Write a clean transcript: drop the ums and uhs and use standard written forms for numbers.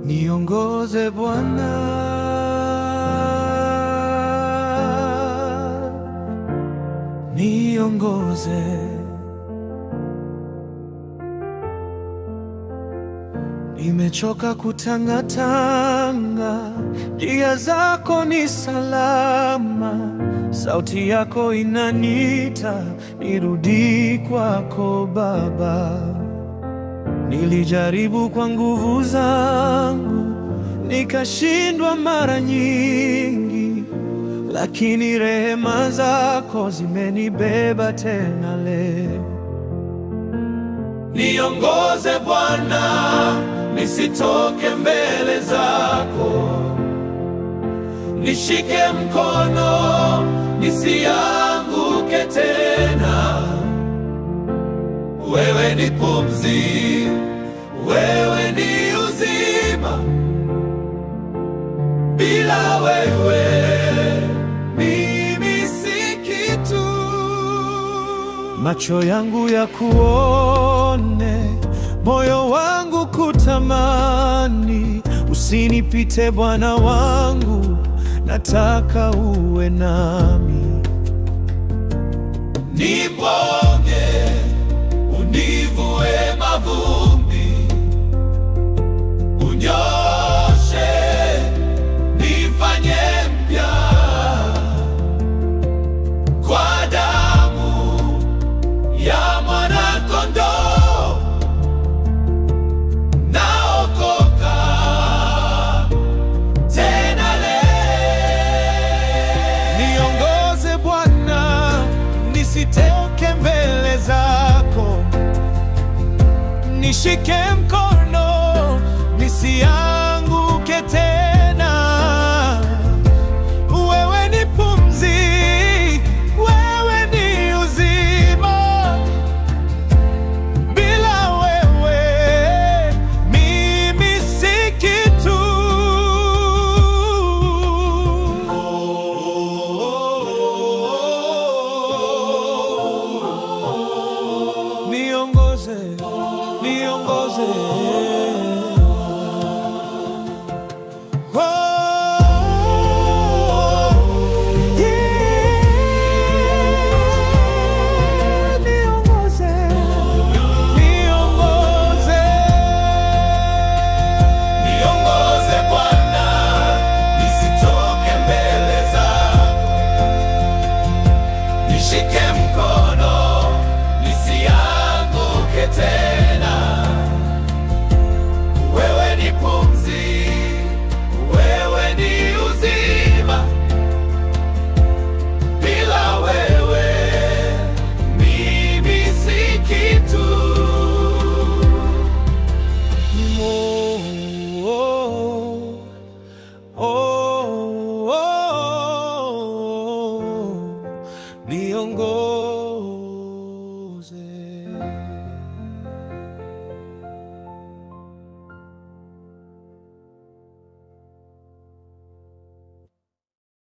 Niongoze Bwana, niongoze. Nimechoka kutangatanga, njia zako ni salama. Sauti yako inaniita, nirudi kwako Baba. Nilijaribu kwa nguvu zangu, nikashindwa mara nyingi, lakini rehema zako zimenibeba tena leo. Niongoze Bwana, nisitoke mbele zako. Nishike mkono, nisianguke tena. Wewe ni pumzi, wewe ni uzima. Bila wewe mimi si kitu. Macho yangu ya kuone, moyo wangu kutamani. Usinipite Bwana wangu, nataka uwe nami. Niponge, univue mavumbi, unyoshe, nifanye mpya. Kwa damu ya mwana-kondoo naokoka tena leo. Niongoze Bwana, nisitoke mbele zako. Nishike mkono, nisianguke tena. Wewe ni pumzi, wewe ni uzima. Bila wewe mimi si kitu. Niongoze, niongoze.